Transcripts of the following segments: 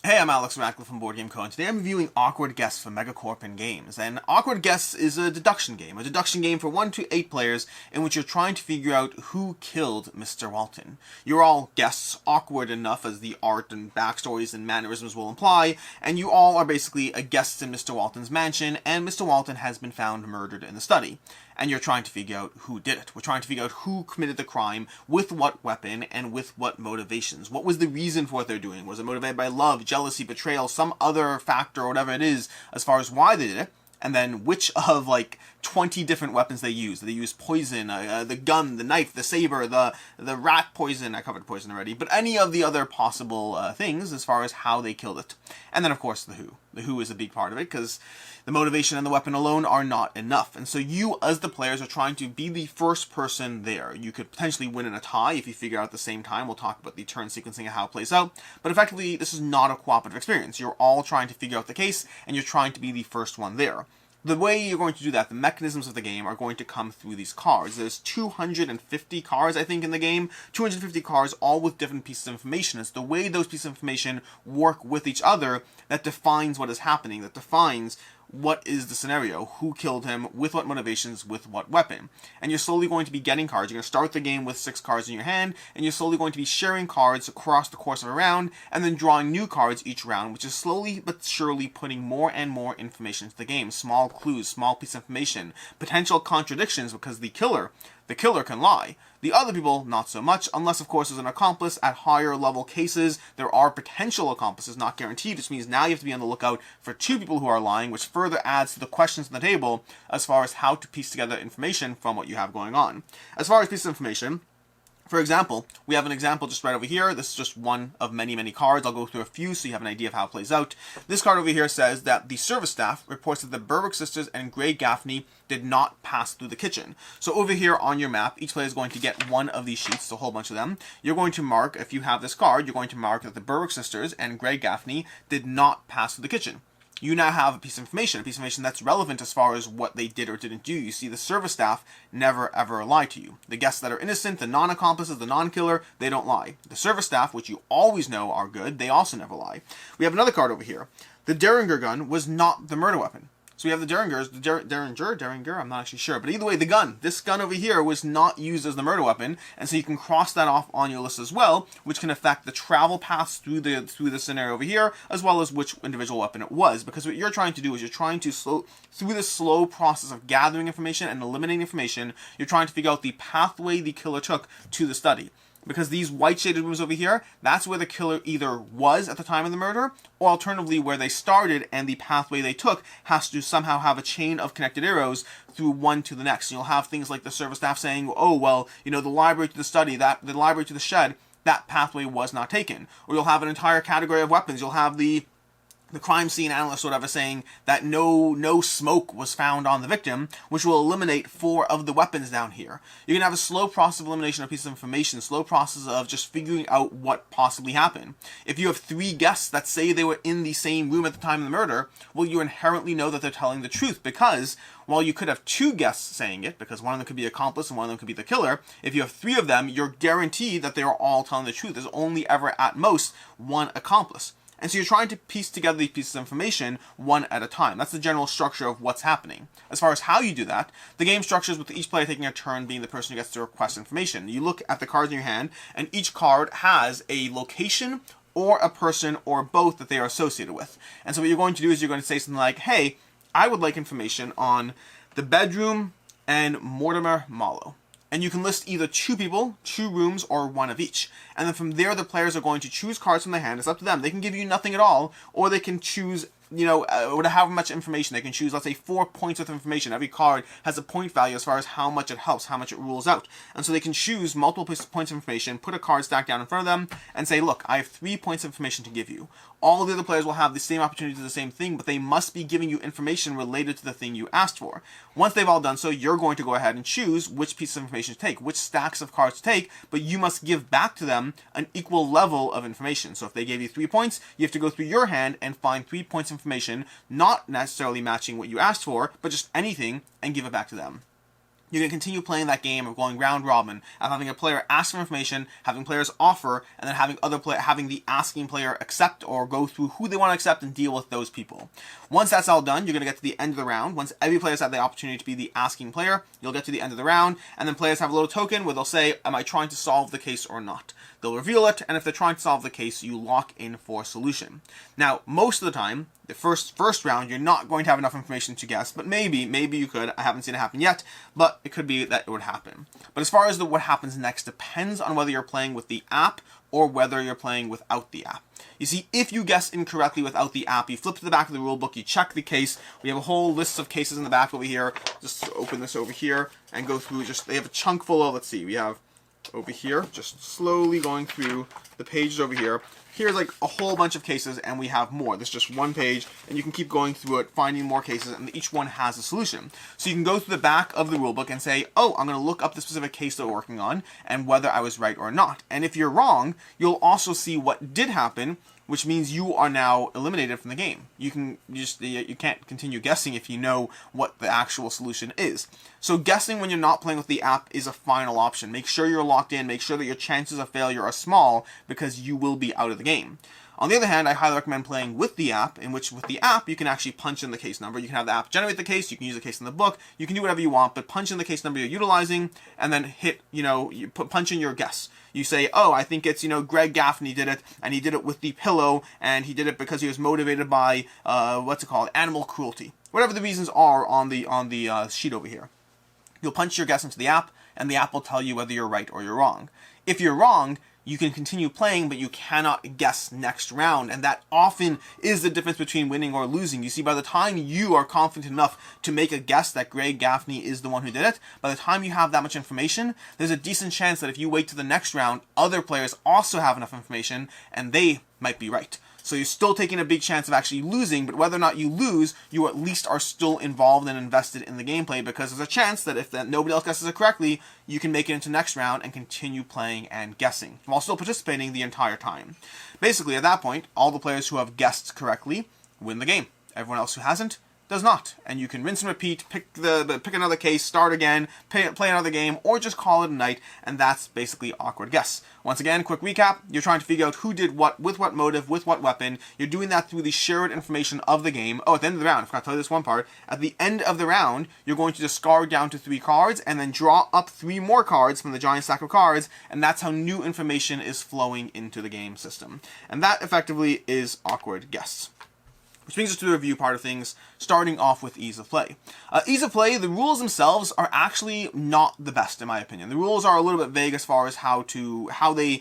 Hey, I'm Alex Radcliffe from Board Game Co. and today I'm reviewing Awkward Guess for Megacorp and Games. And Awkward Guess is a deduction game for 1 to 8 players in which you're trying to figure out who killed Mr. Walton. You're all guests, awkward enough as the art and backstories and mannerisms will imply, and you all are basically a guest in Mr. Walton's mansion, and Mr. Walton has been found murdered in the study. And you're trying to figure out who did it. We're trying to figure out who committed the crime, with what weapon, and with what motivations. What was the reason for what they're doing? Was it motivated by love, jealousy, betrayal, some other factor, or whatever it is, as far as why they did it? And then which of, 20 different weapons they used. Did they use poison, the gun, the knife, the saber, the rat poison? I covered poison already. But any of the other possible things as far as how they killed it. And then, of course, the who. The who is a big part of it, because the motivation and the weapon alone are not enough. And so you, as the players, are trying to be the first person there. You could potentially win in a tie if you figure out at the same time. We'll talk about the turn sequencing and how it plays out. But effectively, this is not a cooperative experience. You're all trying to figure out the case, and you're trying to be the first one there. The way you're going to do that, the mechanisms of the game, are going to come through these cards. There's 250 cards, I think, in the game. 250 cards, all with different pieces of information. It's the way those pieces of information work with each other that defines what is happening, that defines what is the scenario, who killed him, with what motivations, with what weapon. And you're slowly going to be getting cards. You're going to start the game with 6 cards in your hand, and you're slowly going to be sharing cards across the course of a round, and then drawing new cards each round, which is slowly but surely putting more and more information into the game. Small clues, small piece of information, potential contradictions, because the killer can lie. The other people, not so much, unless, of course, there's an accomplice. At higher level cases, there are potential accomplices, not guaranteed, which means now you have to be on the lookout for 2 people who are lying, which further adds to the questions on the table as far as how to piece together information from what you have going on. As far as pieces of information, for example, we have an example just right over here. This is just one of many, many cards. I'll go through a few so you have an idea of how it plays out. This card over here says that the service staff reports that the Berwick sisters and Grey Gaffney did not pass through the kitchen. So over here on your map, each player is going to get one of these sheets, a whole bunch of them. You're going to mark, if you have this card, you're going to mark that the Berwick sisters and Grey Gaffney did not pass through the kitchen. You now have a piece of information that's relevant as far as what they did or didn't do. You see, the service staff never ever lie to you. The guests that are innocent, the non-accomplices, the non-killer, they don't lie. The service staff, which you always know are good, they also never lie. We have another card over here. The Derringer gun was not the murder weapon. So we have the Derringer, I'm not actually sure. But either way, the gun, this gun over here was not used as the murder weapon. And so you can cross that off on your list as well, which can affect the travel paths through the scenario over here, as well as which individual weapon it was. Because what you're trying to do is you're trying to through this slow process of gathering information and eliminating information, you're trying to figure out the pathway the killer took to the study. Because these white shaded rooms over here, that's where the killer either was at the time of the murder, or alternatively where they started and the pathway they took has to somehow have a chain of connected arrows through one to the next. And you'll have things like the service staff saying, oh, well, the library to the study, the library to the shed, that pathway was not taken. Or you'll have an entire category of weapons. You'll have the crime scene analyst or whatever saying that no smoke was found on the victim, which will eliminate 4 of the weapons down here. You can have a slow process of elimination of pieces of information, slow process of just figuring out what possibly happened. If you have 3 guests that say they were in the same room at the time of the murder, well, you inherently know that they're telling the truth, because while you could have 2 guests saying it, because one of them could be accomplice and one of them could be the killer, if you have 3 of them, you're guaranteed that they are all telling the truth. There's only ever, at most, 1 accomplice. And so you're trying to piece together these pieces of information one at a time. That's the general structure of what's happening. As far as how you do that, the game structures with each player taking a turn being the person who gets to request information. You look at the cards in your hand, and each card has a location or a person or both that they are associated with. And so what you're going to do is you're going to say something like, hey, I would like information on the bedroom and Mortimer Mallow. And you can list either 2 people, 2 rooms, or 1 of each. And then from there, the players are going to choose cards from their hand. It's up to them. They can give you nothing at all, or they can choose, however much information. They can choose, let's say, 4 points worth of information. Every card has a point value as far as how much it helps, how much it rules out. And so they can choose multiple points of information, put a card stack down in front of them, and say, look, I have 3 points of information to give you. All the other players will have the same opportunity to do the same thing, but they must be giving you information related to the thing you asked for. Once they've all done so, you're going to go ahead and choose which piece of information to take, which stacks of cards to take, but you must give back to them an equal level of information. So if they gave you 3 points, you have to go through your hand and find 3 points of information, not necessarily matching what you asked for, but just anything, and give it back to them. you can continue playing that game of going round robin, of having a player ask for information, having players offer, and then having the asking player accept or go through who they want to accept and deal with those people. Once that's all done, you're going to get to the end of the round. Once every player's had the opportunity to be the asking player, you'll get to the end of the round, and then players have a little token where they'll say, am I trying to solve the case or not? They'll reveal it, and if they're trying to solve the case, you lock in for a solution. Now, most of the time, the first round, you're not going to have enough information to guess, but maybe you could. I haven't seen it happen yet, but it could be that it would happen. But as far as what happens next depends on whether you're playing with the app or whether you're playing without the app. You see, if you guess incorrectly without the app, you flip to the back of the rulebook, you check the case. We have a whole list of cases in the back over here. Just open this over here and go through. They have a chunk full of, let's see, we have over here, just slowly going through the pages over here. Here's like a whole bunch of cases, and we have more. There's just one page, and you can keep going through it, finding more cases, and each one has a solution. So you can go through the back of the rulebook and say, oh, I'm going to look up the specific case that we're working on, and whether I was right or not. And if you're wrong, you'll also see what did happen, which means you are now eliminated from the game. You can't continue guessing if you know what the actual solution is. So guessing when you're not playing with the app is a final option. Make sure you're locked in, make sure that your chances of failure are small, because you will be out of the game. On the other hand, I highly recommend playing with the app, in which with the app, you can actually punch in the case number. You can have the app generate the case, you can use the case in the book, you can do whatever you want, but punch in the case number you're utilizing, and then hit, punch in your guess. You say, oh, I think it's, Greg Gaffney did it, and he did it with the pillow, and he did it because he was motivated by, animal cruelty. Whatever the reasons are on the sheet over here. You'll punch your guess into the app, and the app will tell you whether you're right or you're wrong. If you're wrong, you can continue playing, but you cannot guess next round, and that often is the difference between winning or losing. You see, by the time you are confident enough to make a guess that Greg Gaffney is the one who did it, by the time you have that much information, there's a decent chance that if you wait to the next round, other players also have enough information, and they might be right. So you're still taking a big chance of actually losing, but whether or not you lose, you at least are still involved and invested in the gameplay, because there's a chance that if nobody else guesses it correctly, you can make it into next round and continue playing and guessing, while still participating the entire time. Basically, at that point, all the players who have guessed correctly win the game. Everyone else who hasn't does not, and you can rinse and repeat, pick another case, start again, play another game, or just call it a night, and that's basically Awkward Guess. Once again, quick recap, you're trying to figure out who did what, with what motive, with what weapon. You're doing that through the shared information of the game. Oh, at the end of the round, I forgot to tell you this one part, at the end of the round, you're going to discard down to 3 cards, and then draw up 3 more cards from the giant stack of cards, and that's how new information is flowing into the game system. And that effectively is Awkward Guess. Which brings us to the review part of things, starting off with ease of play. Ease of play, the rules themselves are actually not the best, in my opinion. The rules are a little bit vague as far as how they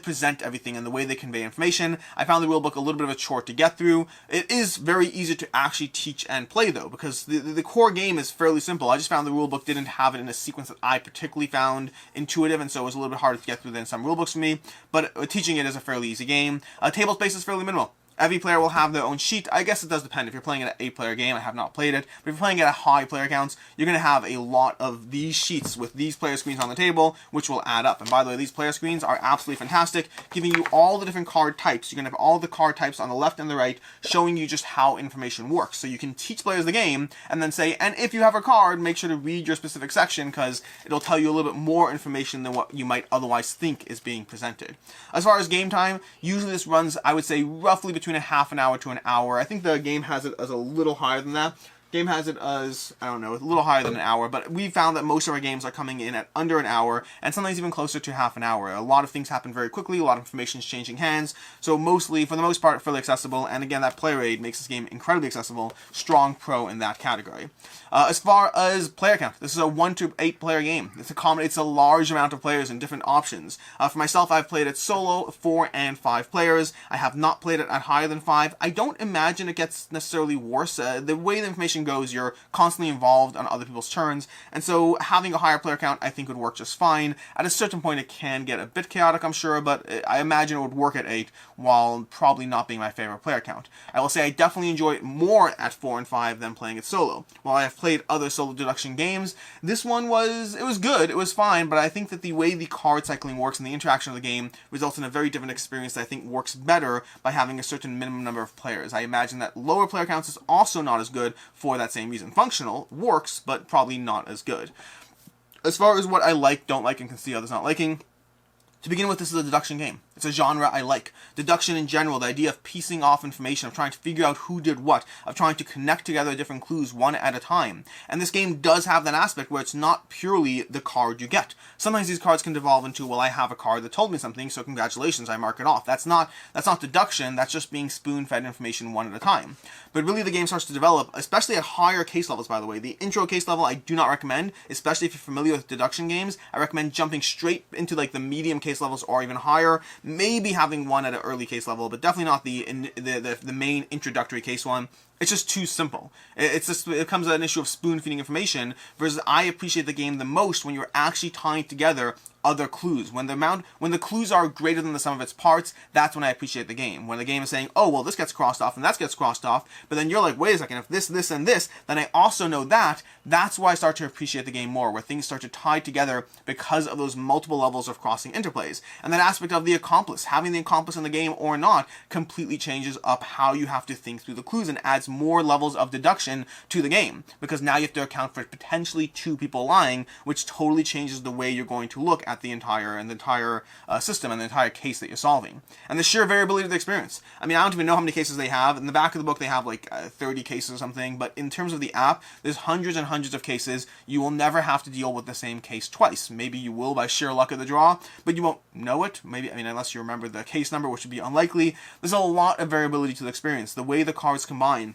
present everything and the way they convey information. I found the rulebook a little bit of a chore to get through. It is very easy to actually teach and play, though, because the core game is fairly simple. I just found the rulebook didn't have it in a sequence that I particularly found intuitive, and so it was a little bit harder to get through than some rulebooks for me, but teaching it is a fairly easy game. Table space is fairly minimal. Every player will have their own sheet. I guess it does depend. If you're playing an 8-player game, I have not played it, but if you're playing at a high player counts, you're going to have a lot of these sheets with these player screens on the table, which will add up. And by the way, these player screens are absolutely fantastic, giving you all the different card types. You're going to have all the card types on the left and the right, showing you just how information works. So you can teach players the game, and then say, and if you have a card, make sure to read your specific section, because it'll tell you a little bit more information than what you might otherwise think is being presented. As far as game time, usually this runs, I would say, roughly between a half an hour to an hour. I think the game has it as a little higher than that. Game has it as, I don't know, a little higher than an hour, but we found that most of our games are coming in at under an hour, and sometimes even closer to half an hour. A lot of things happen very quickly, a lot of information is changing hands, so mostly, for the most part, fairly accessible, and again, that player aid makes this game incredibly accessible. Strong pro in that category. As far as player count, this is a 1 to 8 player game. It's a large amount of players and different options. For myself, I've played it solo, 4 and 5 players. I have not played it at higher than 5. I don't imagine it gets necessarily worse. The way the information goes, you're constantly involved on other people's turns, and so having a higher player count I think would work just fine. At a certain point it can get a bit chaotic, I'm sure, but I imagine it would work at 8 while probably not being my favorite player count. I will say I definitely enjoy it more at 4 and 5 than playing it solo. While I have played other solo deduction games, this one was good, it was fine, but I think that the way the card cycling works and the interaction of the game results in a very different experience that I think works better by having a certain minimum number of players. I imagine that lower player counts is also not as good for that same reason. Functional, works, but probably not as good. As far as what I like, don't like, and can see others not liking, to begin with, this is a deduction game. It's a genre I like. Deduction in general, the idea of piecing off information, of trying to figure out who did what, of trying to connect together different clues one at a time. And this game does have that aspect where it's not purely the card you get. Sometimes these cards can devolve into, well, I have a card that told me something, so congratulations, I mark it off. That's not deduction, that's just being spoon-fed information one at a time. But really the game starts to develop, especially at higher case levels, by the way. The intro case level I do not recommend, especially if you're familiar with deduction games. I recommend jumping straight into like the medium case levels or even higher, maybe having one at an early case level, but definitely not the main introductory case one. It's just too simple. It becomes an issue of spoon-feeding information, versus I appreciate the game the most when you're actually tying together other clues. When the clues are greater than the sum of its parts, that's when I appreciate the game. When the game is saying, oh, well, this gets crossed off and that gets crossed off, but then you're like, wait a second, if this, and this, then I also know that. That's why I start to appreciate the game more, where things start to tie together because of those multiple levels of crossing interplays. And that aspect of the accomplice, having the accomplice in the game or not, completely changes up how you have to think through the clues and adds more levels of deduction to the game, because now you have to account for potentially two people lying, which totally changes the way you're going to look at the entire system and the entire case that you're solving. And the sheer variability of the experience. I mean, I don't even know how many cases they have. In the back of the book, they have like 30 cases or something, but in terms of the app, there's hundreds and hundreds of cases. You will never have to deal with the same case twice. Maybe you will by sheer luck of the draw, but you won't know it. Maybe, I mean, unless you remember the case number, which would be unlikely. There's a lot of variability to the experience. The way the cards combine,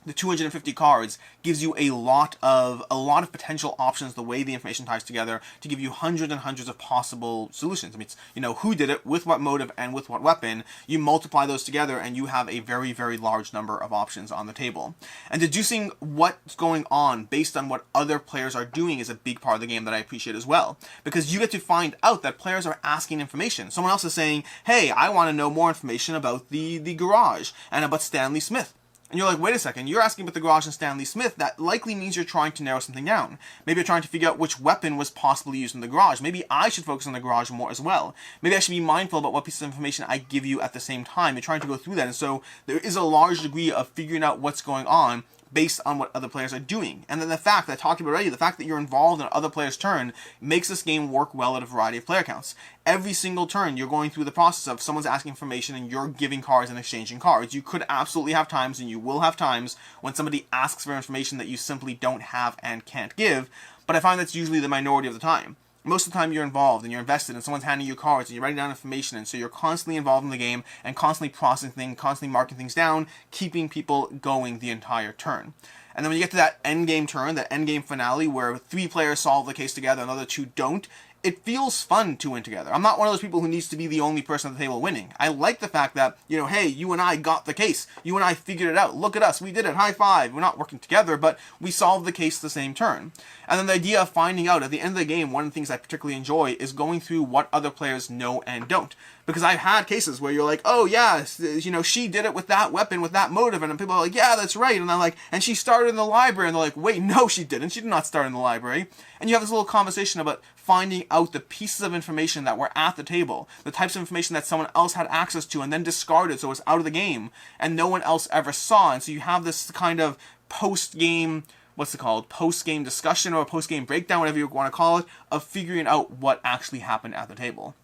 the 250 cards, gives you a lot of potential options, the way the information ties together, to give you hundreds and hundreds of possible solutions. I mean, it's, who did it, with what motive, and with what weapon. You multiply those together and you have a very, very large number of options on the table. And deducing what's going on based on what other players are doing is a big part of the game that I appreciate as well. Because you get to find out that players are asking information. Someone else is saying, hey, I want to know more information about the garage and about Stanley Smith. And you're like, wait a second, you're asking about the garage and Stanley Smith. That likely means you're trying to narrow something down. Maybe you're trying to figure out which weapon was possibly used in the garage. Maybe I should focus on the garage more as well. Maybe I should be mindful about what pieces of information I give you at the same time. You're trying to go through that. And so there is a large degree of figuring out what's going on based on what other players are doing. And then the fact that I talked about already, the fact that you're involved in other players' turn makes this game work well at a variety of player counts. Every single turn, you're going through the process of someone's asking information and you're giving cards and exchanging cards. You could absolutely have times, and you will have times, when somebody asks for information that you simply don't have and can't give, but I find that's usually the minority of the time. Most of the time you're involved and you're invested and someone's handing you cards and you're writing down information, and so you're constantly involved in the game and constantly processing things, constantly marking things down, keeping people going the entire turn. And then when you get to that end game turn, that end game finale where 3 players solve the case together and the other 2 don't, it feels fun to win together. I'm not one of those people who needs to be the only person at the table winning. I like the fact that, hey, you and I got the case. You and I figured it out. Look at us. We did it. High five. We're not working together, but we solved the case the same turn. And then the idea of finding out at the end of the game, one of the things I particularly enjoy is going through what other players know and don't. Because I've had cases where you're like, oh yeah, she did it with that weapon, with that motive, and then people are like, yeah, that's right, and I'm like, and she started in the library, and they're like, wait, no, she didn't. She did not start in the library. And you have this little conversation about finding out the pieces of information that were at the table, the types of information that someone else had access to and then discarded, so it's out of the game, and no one else ever saw. And so you have this kind of post-game discussion or post-game breakdown, whatever you want to call it, of figuring out what actually happened at the table.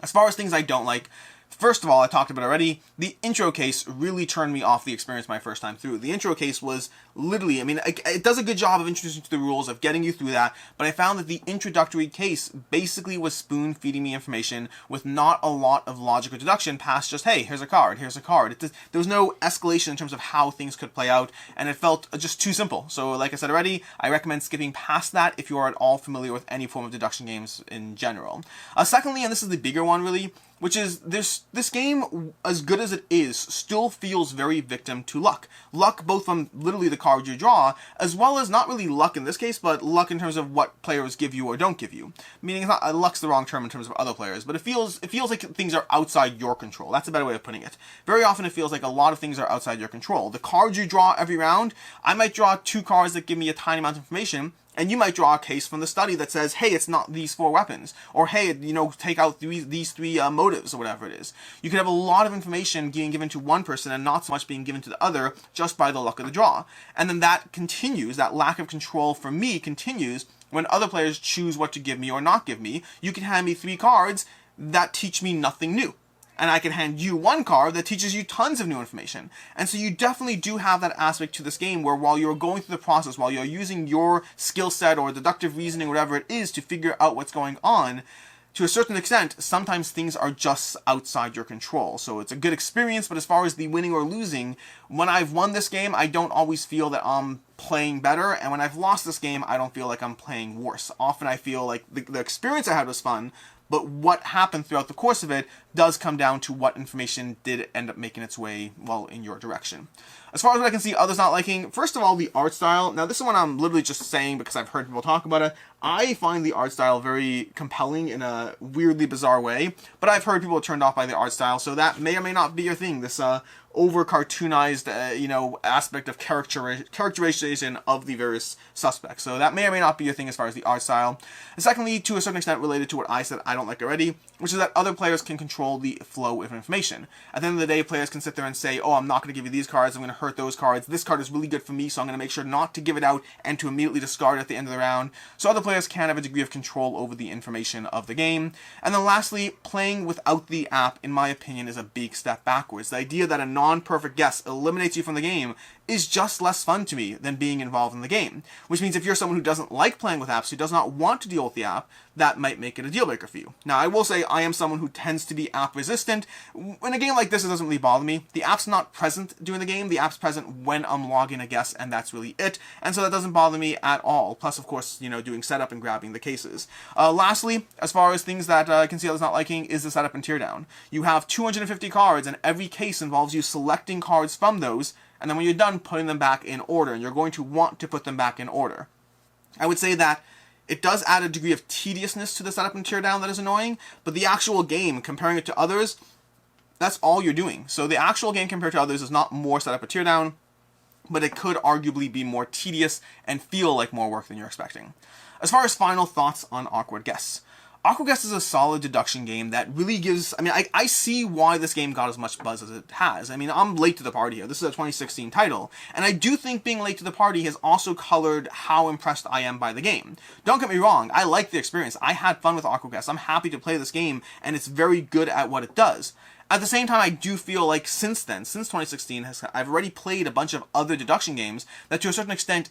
As far as things I don't like, first of all, I talked about already, the intro case really turned me off the experience my first time through. The intro case was literally, it does a good job of introducing you to the rules, of getting you through that, but I found that the introductory case basically was spoon-feeding me information with not a lot of logic or deduction past just, hey, here's a card. There was no escalation in terms of how things could play out, and it felt just too simple. So, like I said already, I recommend skipping past that if you are at all familiar with any form of deduction games in general. Secondly, and this is the bigger one really, which is this game, as good as it is, still feels very victim to luck. Luck both from literally the cards you draw, as well as not really luck in this case, but luck in terms of what players give you or don't give you. Meaning, it's not, luck's the wrong term in terms of other players, but it feels like things are outside your control. That's a better way of putting it. Very often it feels like a lot of things are outside your control. The cards you draw every round, I might draw 2 cards that give me a tiny amount of information, And you might draw a case from the study that says, hey, it's not these 4 weapons, or hey, take out these 3 motives, or whatever it is. You could have a lot of information being given to one person and not so much being given to the other just by the luck of the draw. And then that continues, that lack of control for me continues when other players choose what to give me or not give me. You can hand me 3 cards that teach me nothing new. And I can hand you 1 card that teaches you tons of new information. And so you definitely do have that aspect to this game where while you're going through the process, while you're using your skill set or deductive reasoning, whatever it is, to figure out what's going on, to a certain extent, sometimes things are just outside your control. So it's a good experience, but as far as the winning or losing, when I've won this game, I don't always feel that I'm playing better, and when I've lost this game, I don't feel like I'm playing worse. Often I feel like the experience I had was fun, but what happened throughout the course of it does come down to what information did end up making its way, well, in your direction. As far as what I can see others not liking, first of all, the art style. Now, this is one I'm literally just saying because I've heard people talk about it. I find the art style very compelling in a weirdly bizarre way, but I've heard people turned off by the art style, so that may or may not be your thing. This over-cartoonized, aspect of characterization of the various suspects. So that may or may not be your thing as far as the art style. And secondly, to a certain extent related to what I said I don't like already, which is that other players can control the flow of information. At the end of the day, players can sit there and say, oh, I'm not going to give you these cards, I'm going to hurt those cards, this card is really good for me, so I'm going to make sure not to give it out and to immediately discard it at the end of the round. So other players can have a degree of control over the information of the game. And then lastly, playing without the app, in my opinion, is a big step backwards. The idea that a non-perfect guess eliminates you from the game is just less fun to me than being involved in the game. Which means if you're someone who doesn't like playing with apps, who does not want to deal with the app, that might make it a deal breaker for you. Now, I will say I am someone who tends to be app resistant. In a game like this, it doesn't really bother me. The app's not present during the game. The app's present when I'm logging a guess, and that's really it. And so that doesn't bother me at all. Plus, of course, doing setup and grabbing the cases. Lastly, as far as things that I can see others not liking, is the setup and teardown. You have 250 cards, and every case involves you selecting cards from those, and then when you're done, putting them back in order, and you're going to want to put them back in order. I would say that it does add a degree of tediousness to the setup and teardown that is annoying, but the actual game, comparing it to others, that's all you're doing. So the actual game compared to others is not more setup and teardown, but it could arguably be more tedious and feel like more work than you're expecting. As far as final thoughts on Awkward Guess. Awkward Guess is a solid deduction game that really gives... I see why this game got as much buzz as it has. I'm late to the party here. This is a 2016 title. And I do think being late to the party has also colored how impressed I am by the game. Don't get me wrong, I like the experience. I had fun with Awkward Guess. I'm happy to play this game, and it's very good at what it does. At the same time, I do feel like since then, since 2016, I've already played a bunch of other deduction games that to a certain extent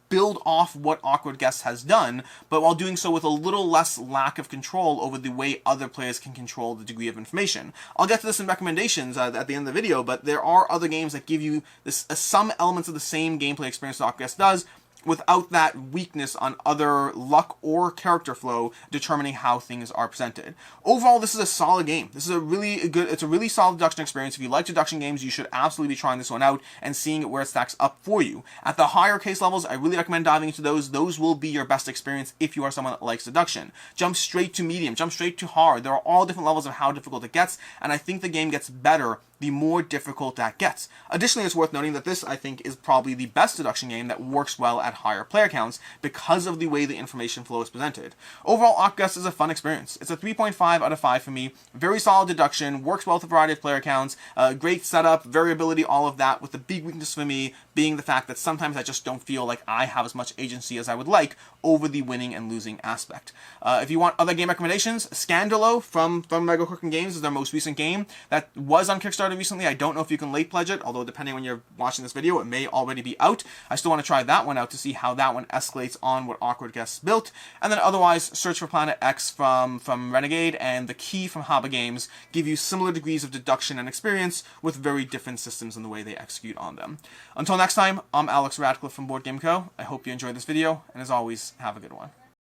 build off what Awkward Guess has done, but while doing so with a little less lack of control over the way other players can control the degree of information. I'll get to this in recommendations at the end of the video, but there are other games that give you some elements of the same gameplay experience that Awkward Guess does, without that weakness on other luck or character flow determining how things are presented. Overall, this is a solid game. It's a really solid deduction experience. If you like deduction games, you should absolutely be trying this one out and seeing where it stacks up for you. At the higher case levels, I really recommend diving into those. Those will be your best experience if you are someone that likes deduction. Jump straight to medium, jump straight to hard. There are all different levels of how difficult it gets, and I think the game gets better the more difficult that gets. Additionally, it's worth noting that this, I think, is probably the best deduction game that works well at higher player counts because of the way the information flow is presented. Overall, Awkward Guess is a fun experience. It's a 3.5 out of 5 for me. Very solid deduction, works well with a variety of player counts, great setup, variability, all of that, with the big weakness for me being the fact that sometimes I just don't feel like I have as much agency as I would like over the winning and losing aspect. If you want other game recommendations, Scandalo from Mega Corkin Games is their most recent game that was on Kickstarter recently. I don't know if you can late pledge it, although depending on when you're watching this video, it may already be out. I still want to try that one out to see how that one escalates on what Awkward Guess built. And then otherwise, Search for Planet X from Renegade and The Key from Haba Games give you similar degrees of deduction and experience with very different systems in the way they execute on them. Until next time, I'm Alex Radcliffe from Board Game Co. I hope you enjoyed this video, and as always, have a good one.